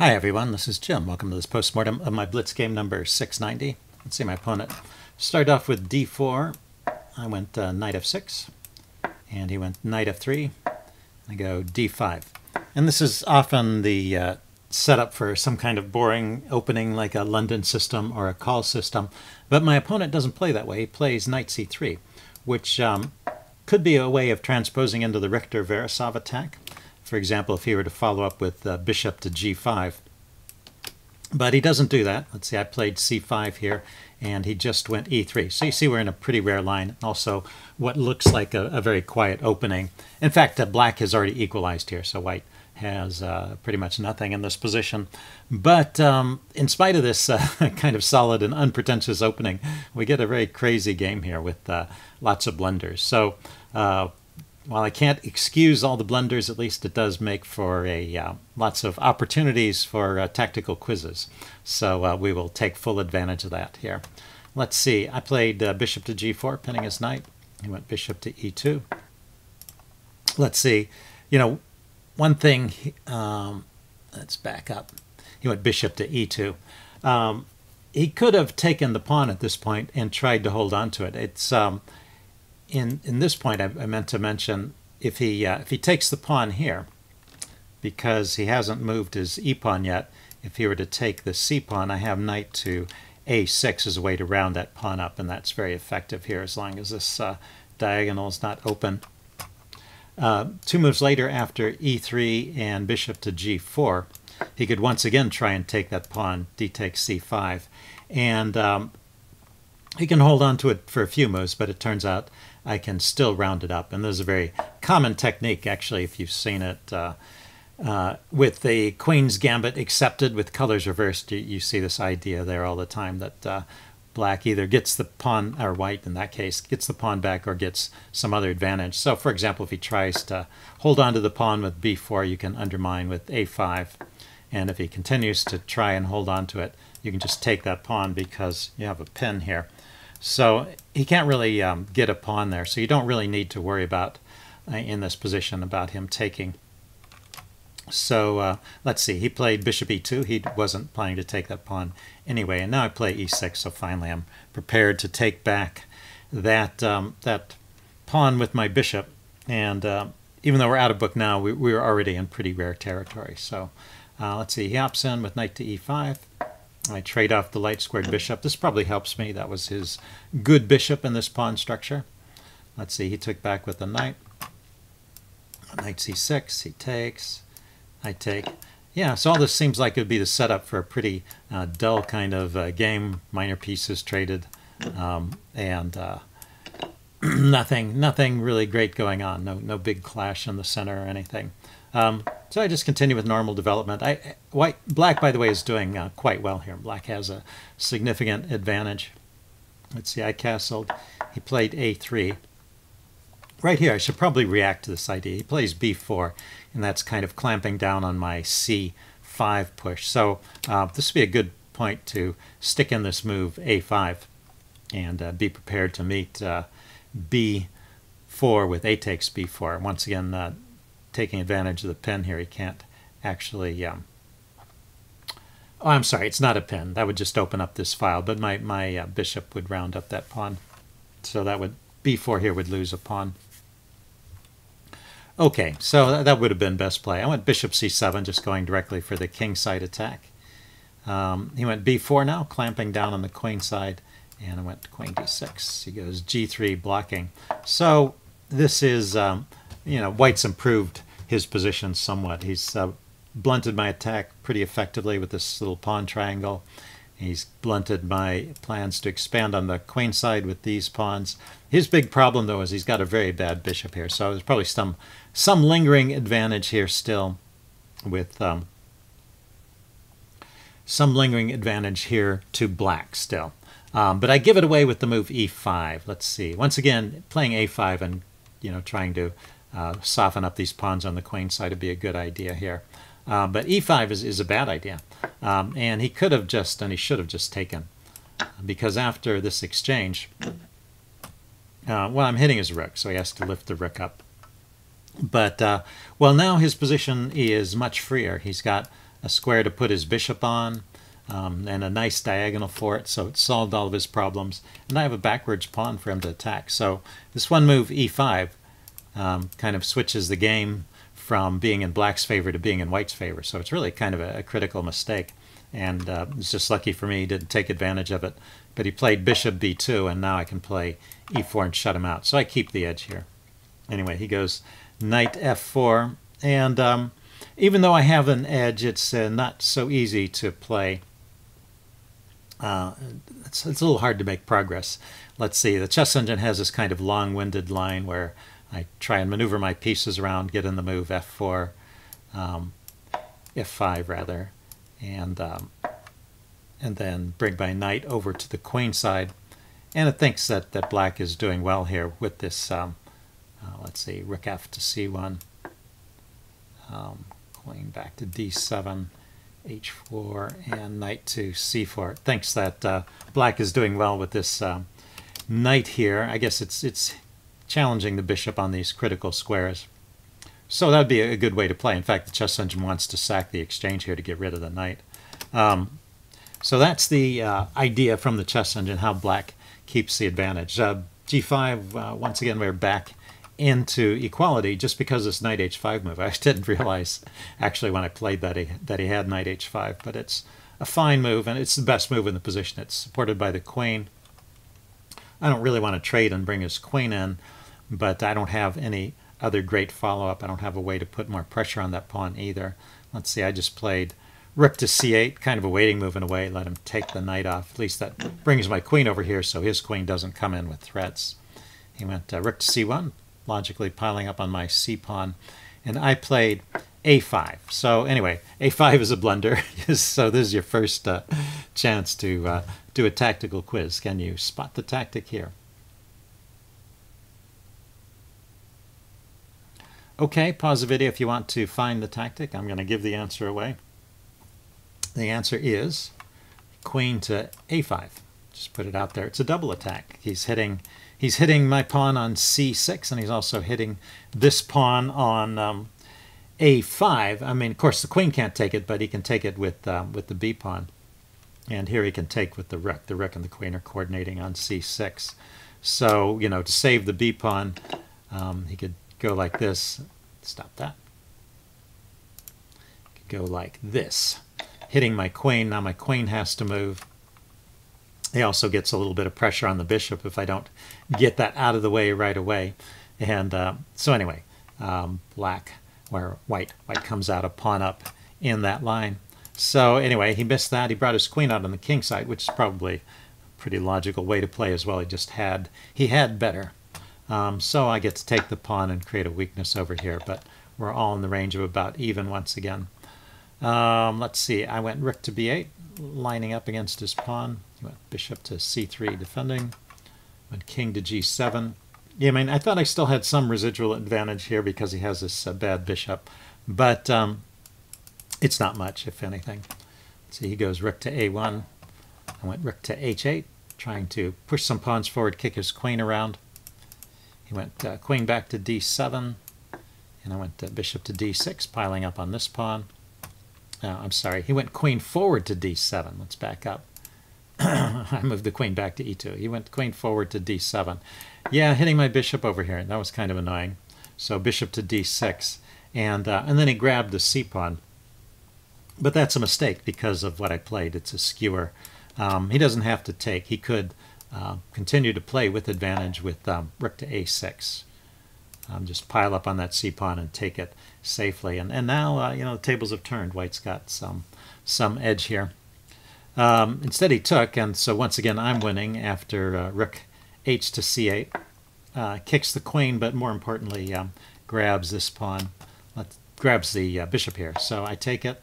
Hi everyone, this is Jim. Welcome to this postmortem of my Blitz game number 690. Let's see, my opponent started off with d4. I went knight f6, and he went knight f3. I go d5. And this is often the setup for some kind of boring opening like a London system or a call system. But my opponent doesn't play that way. He plays knight c3, which could be a way of transposing into the Richter-Veresov attack. For example, if he were to follow up with bishop to g5. But he doesn't do that. Let's see, I played c5 here, and he just went e3. So you see we're in a pretty rare line. Also, what looks like a very quiet opening. In fact, black has already equalized here, so white has pretty much nothing in this position. But in spite of this kind of solid and unpretentious opening, we get a very crazy game here with lots of blunders. So while I can't excuse all the blunders, at least it does make for lots of opportunities for tactical quizzes. So we will take full advantage of that here. Let's see. I played bishop to g4, pinning his knight. He went bishop to e2. Let's see. You know, one thing, let's back up. He went bishop to e2. He could have taken the pawn at this point and tried to hold on to it. It's in this point, I meant to mention, if he takes the pawn here, because he hasn't moved his e-pawn yet, if he were to take the c-pawn, I have knight to a6 as a way to round that pawn up, and that's very effective here as long as this diagonal is not open. Two moves later, after e3 and bishop to g4, he could once again try and take that pawn, d takes c5, and he can hold on to it for a few moves, but it turns out I can still round it up. And this is a very common technique, actually, if you've seen it with the Queen's Gambit accepted with colors reversed. You see this idea there all the time that black either gets the pawn, or white in that case, gets the pawn back or gets some other advantage. So, for example, if he tries to hold on to the pawn with b4, you can undermine with a5. And if he continues to try and hold on to it, you can just take that pawn because you have a pin here. So he can't really get a pawn there. So you don't really need to worry about, in this position, about him taking. So let's see. He played bishop e2. He wasn't planning to take that pawn anyway. And now I play e6. So finally I'm prepared to take back that, that pawn with my bishop. And even though we're out of book now, we were already in pretty rare territory. So let's see. He hops in with knight to e5. I trade off the light squared bishop. This probably helps me. That was his good bishop in this pawn structure. Let's see, he took back with the knight. Knight c6, he takes, I take. Yeah, so all this seems like it would be the setup for a pretty dull kind of game. Minor pieces traded, and nothing really great going on. No big clash in the center or anything. So I just continue with normal development. Black, by the way, is doing quite well here. Black has a significant advantage. Let's see, I castled. He played a3. Right here, I should probably react to this idea. He plays b4, and that's kind of clamping down on my c5 push. So this would be a good point to stick in this move a5 and be prepared to meet b4 with a takes b4. Once again, taking advantage of the pin here, he can't actually oh, I'm sorry, it's not a pin. That would just open up this file, but my bishop would round up that pawn. So that would, b4 here would lose a pawn. Okay, so that would have been best play. I went bishop c7, just going directly for the king side attack. He went b4 now, clamping down on the queen side, and I went queen d6. He goes g3, blocking. So this is you know, white's improved his position somewhat. He's blunted my attack pretty effectively with this little pawn triangle. He's blunted my plans to expand on the queen side with these pawns. His big problem, though, is he's got a very bad bishop here. So there's probably some lingering advantage here still with some lingering advantage here to black still. But I give it away with the move e5. Let's see. Once again, playing a5 and trying to soften up these pawns on the queen side would be a good idea here. But e5 is a bad idea. And he could have just, and he should have just taken. Because after this exchange, well, I'm hitting his rook, so he has to lift the rook up. But, well, now his position is much freer. He's got a square to put his bishop on, and a nice diagonal for it, so it solved all of his problems. And I have a backwards pawn for him to attack. So this one move, e5, kind of switches the game from being in black's favor to being in white's favor. So it's really kind of a critical mistake. And it's just lucky for me he didn't take advantage of it. But he played bishop b2, and now I can play e4 and shut him out. So I keep the edge here. Anyway, he goes knight f4. And even though I have an edge, it's not so easy to play. It's a little hard to make progress. Let's see, the chess engine has this kind of long-winded line where I try and maneuver my pieces around, get in the move f4, f5 rather, and then bring my knight over to the queen side. And it thinks that black is doing well here with this, let's see, rook f to c1, queen back to d7, h4, and knight to c4. It thinks that black is doing well with this knight here. I guess it's challenging the bishop on these critical squares. So that would be a good way to play. In fact, the chess engine wants to sack the exchange here to get rid of the knight. So that's the idea from the chess engine, how black keeps the advantage. g5, once again, we're back into equality just because this knight h5 move. I didn't realize actually when I played that he had knight h5, but it's a fine move, and it's the best move in the position. It's supported by the queen. I don't really want to trade and bring his queen in, but I don't have any other great follow-up. I don't have a way to put more pressure on that pawn either. Let's see, I just played rook to c8, kind of a waiting move in a way, let him take the knight off. At least that brings my queen over here so his queen doesn't come in with threats. He went rook to c1, logically piling up on my c-pawn, and I played a5. So anyway, a5 is a blunder. So this is your first chance to do a tactical quiz. Can you spot the tactic here? Okay, pause the video if you want to find the tactic. I'm going to give the answer away. The answer is queen to a5. Just put it out there. It's a double attack. He's hitting my pawn on c6, and he's also hitting this pawn on a5. I mean, of course, the queen can't take it, but he can take it with the b pawn. And here he can take with the rook. The rook and the queen are coordinating on c6. So, you know, to save the b pawn, he could go like this. Stop that. He could go like this, hitting my queen. Now my queen has to move. He also gets a little bit of pressure on the bishop if I don't get that out of the way right away. And so anyway, white comes out a pawn up in that line. So anyway, he missed that. He brought his queen out on the king side, which is probably a pretty logical way to play as well. He had better. So I get to take the pawn and create a weakness over here, but we're all in the range of about even once again. Let's see, I went rook to b8, lining up against his pawn. He went bishop to c3, defending. Went king to g7. Yeah, I mean, I thought I still had some residual advantage here because he has this bad bishop, but it's not much, if anything. See, he goes rook to a1. I went rook to h8, trying to push some pawns forward, kick his queen around. He went queen back to d7, and I went bishop to d6, piling up on this pawn. I'm sorry, he went queen forward to d7. Let's back up. I moved the queen back to e2. He went queen forward to d7. Yeah, hitting my bishop over here. That was kind of annoying. So bishop to d6, and then he grabbed the c-pawn. But that's a mistake because of what I played. It's a skewer. He doesn't have to take. He could continue to play with advantage with rook to a6. Just pile up on that c-pawn and take it safely. And now, you know, the tables have turned. White's got some edge here. Instead he took, and so once again I'm winning after rook h to c8. Kicks the queen, but more importantly grabs this pawn. Grabs the bishop here. So I take it.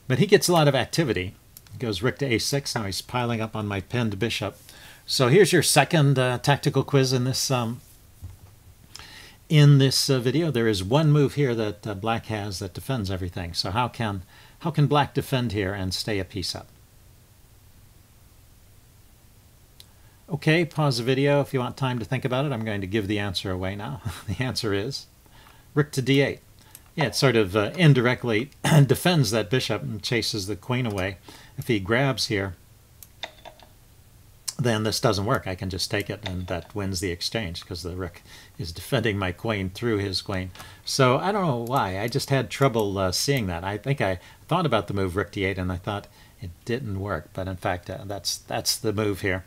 But he gets a lot of activity. He goes rook to a6. Now he's piling up on my pinned bishop. So here's your second tactical quiz in this video. There is one move here that black has that defends everything. So how can black defend here and stay a piece up? Okay, pause the video if you want time to think about it. I'm going to give the answer away now. The answer is rook to d8. Yeah, it sort of indirectly defends that bishop and chases the queen away. If he grabs here, then this doesn't work. I can just take it, and that wins the exchange because the rook is defending my queen through his queen. So I don't know why. I just had trouble seeing that. I think I thought about the move rook d8, and I thought it didn't work. But in fact, that's the move here.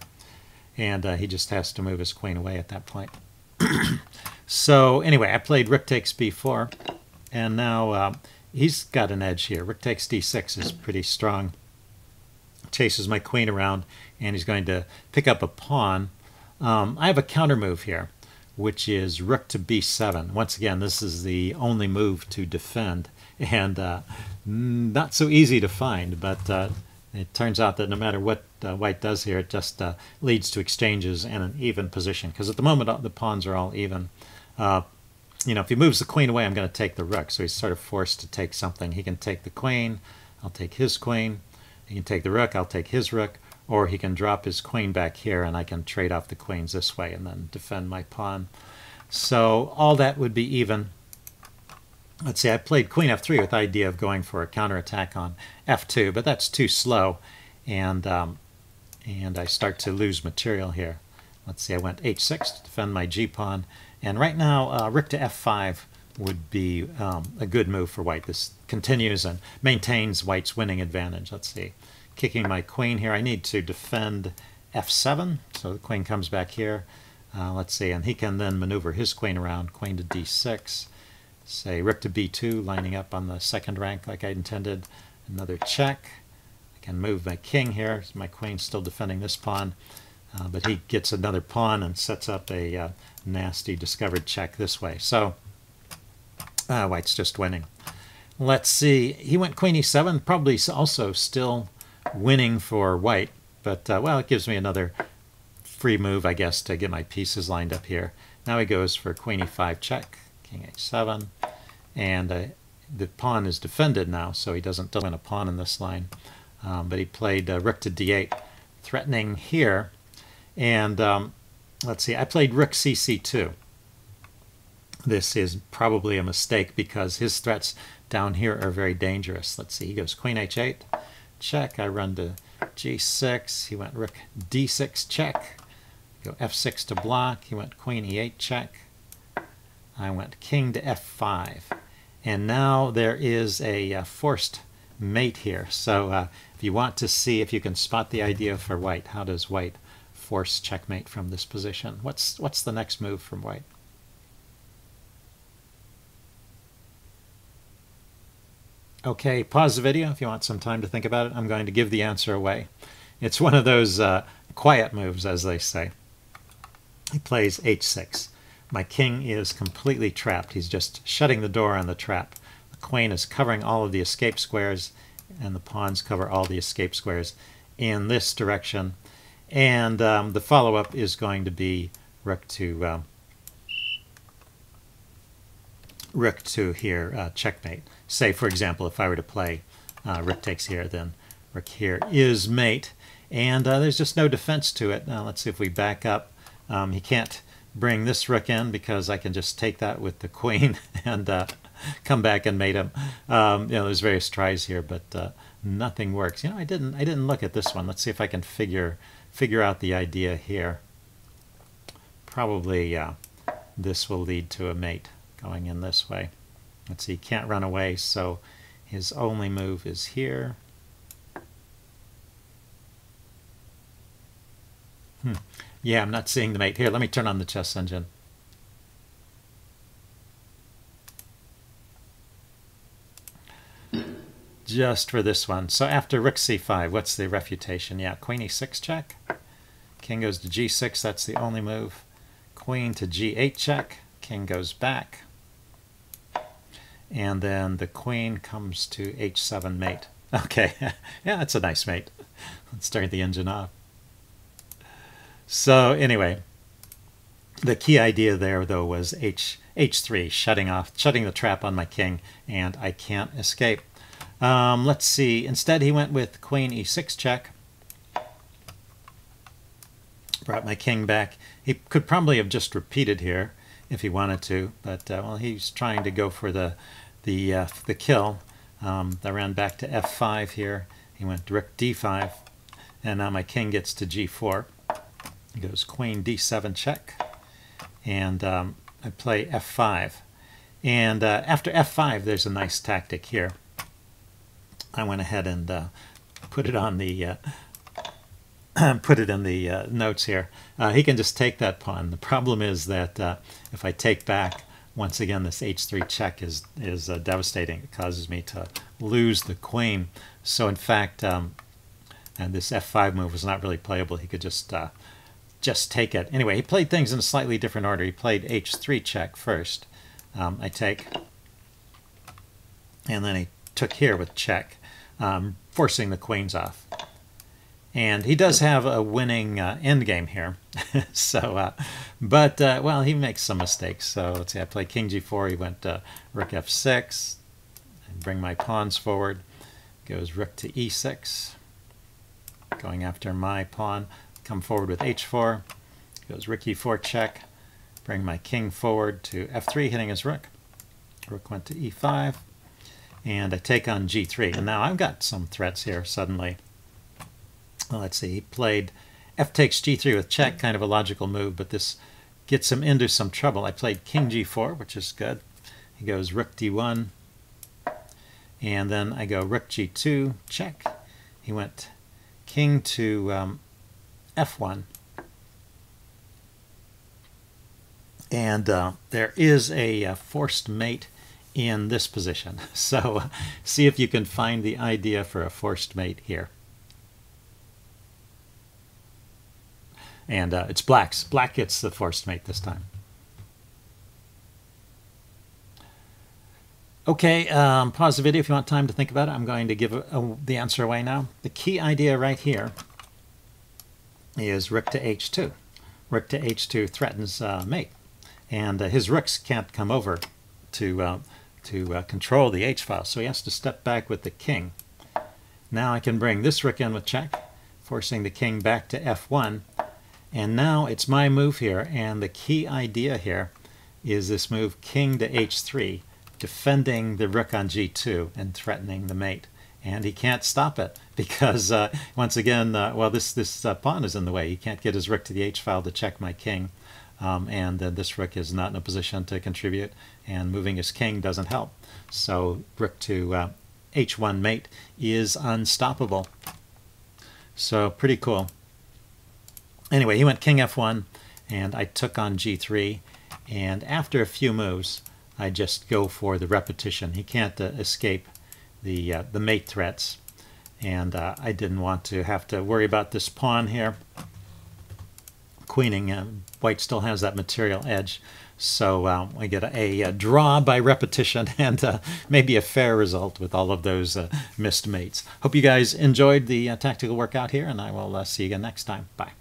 And he just has to move his queen away at that point. So anyway, I played rook takes b4, and now he's got an edge here. Rook takes d6 is pretty strong. Chases my queen around, and he's going to pick up a pawn. I have a counter move here, which is rook to b7. Once again, this is the only move to defend, and not so easy to find, but it turns out that no matter what white does here, it just leads to exchanges and an even position, because at the moment the pawns are all even. You know, if he moves the queen away, I'm going to take the rook, so he's sort of forced to take something. He can take the queen, I'll take his queen. He can take the rook, I'll take his rook, or he can drop his queen back here, and I can trade off the queens this way and then defend my pawn. So all that would be even. Let's see, I played queen f3 with the idea of going for a counterattack on f2, but that's too slow, and I start to lose material here. Let's see, I went h6 to defend my g-pawn, and right now rook to f5 would be a good move for white. This continues and maintains white's winning advantage. Let's see, kicking my queen here. I need to defend f7, so the queen comes back here. Let's see, and he can then maneuver his queen around, queen to d6. Say rook to b2, lining up on the second rank like I intended. Another check. I can move my king here. My queen's still defending this pawn, but he gets another pawn and sets up a nasty discovered check this way. So white's just winning. Let's see, he went queen e7, probably also still winning for white, but well, it gives me another free move, I guess, to get my pieces lined up here. Now he goes for queen e5 check, king h7, and the pawn is defended now, so he doesn't win a pawn in this line. But he played rook to d8, threatening here, and let's see, I played rook cc2. This is probably a mistake because his threats down here are very dangerous. Let's see, he goes queen h8, check. I run to g6. He went rook d6, check. Go f6 to block. He went queen e8, check. I went king to f5. And now there is a forced mate here. So if you want to see if you can spot the idea for white, how does white force checkmate from this position? What's the next move from white? Okay, pause the video if you want some time to think about it. I'm going to give the answer away. It's one of those quiet moves, as they say. He plays h6. My king is completely trapped. He's just shutting the door on the trap. The queen is covering all of the escape squares, and the pawns cover all the escape squares in this direction. And the follow-up is going to be rook to here, checkmate. Say, for example, if I were to play rook takes here, then rook here is mate, and there's just no defense to it. Now let's see if we back up. He can't bring this rook in because I can just take that with the queen and come back and mate him. You know, there's various tries here, but nothing works. You know, I didn't look at this one. Let's see if I can figure out the idea here. Probably this will lead to a mate going in this way. Let's see, he can't run away, so his only move is here. Yeah, I'm not seeing the mate. Here, let me turn on the chess engine. Just for this one. So after rook c5, what's the refutation? Yeah, queen e6 check. King goes to g6, that's the only move. Queen to g8 check. King goes back. And then the queen comes to h7 mate. Okay, yeah, that's a nice mate. Let's start the engine off. So anyway, the key idea there, though, was h3, shutting the trap on my king, and I can't escape. Let's see. Instead, he went with queen e6 check. Brought my king back. He could probably have just repeated here if he wanted to, but well, he's trying to go for the the kill. I ran back to f5 here. He went rook d5, and now my king gets to g4. He goes queen d7 check, and I play f5. And after f5, there's a nice tactic here. I went ahead and put it on the put it in the notes here. He can just take that pawn. The problem is that if I take back, once again, this h3 check is devastating. It causes me to lose the queen. So in fact, and this f5 move was not really playable. He could just take it. Anyway, he played things in a slightly different order. He played h3 check first. I take, and then he took here with check, forcing the queens off. And he does have a winning endgame here. So, well, he makes some mistakes. So let's see, I played king g4. He went rook f6. And bring my pawns forward. Goes rook to e6. Going after my pawn. Come forward with h4. Goes rook e4 check. Bring my king forward to f3, hitting his rook. Rook went to e5. And I take on g3. And now I've got some threats here suddenly. Well, let's see, he played f takes g3 with check, kind of a logical move, but this gets him into some trouble. I played king g4, which is good. He goes rook d1, and then I go rook g2, check. He went king to f1. And there is a forced mate in this position. So see if you can find the idea for a forced mate here. And it's black's. Black gets the forced mate this time. Okay, pause the video if you want time to think about it. I'm going to give the answer away now. The key idea right here is rook to h2. Rook to h2 threatens mate. And his rooks can't come over to control the h-file, so he has to step back with the king. Now I can bring this rook in with check, forcing the king back to f1. And now it's my move here, and the key idea here is this move king to h3, defending the rook on g2 and threatening the mate. And he can't stop it because, once again, well, this pawn is in the way. He can't get his rook to the h-file to check my king, and this rook is not in a position to contribute, and moving his king doesn't help. So rook to h1 mate is unstoppable. So pretty cool. Anyway, he went king f1, and I took on g3, and after a few moves, I just go for the repetition. He can't escape the mate threats, and I didn't want to have to worry about this pawn here. Queening, white still has that material edge, so I get a draw by repetition and maybe a fair result with all of those missed mates. Hope you guys enjoyed the tactical workout here, and I will see you again next time. Bye.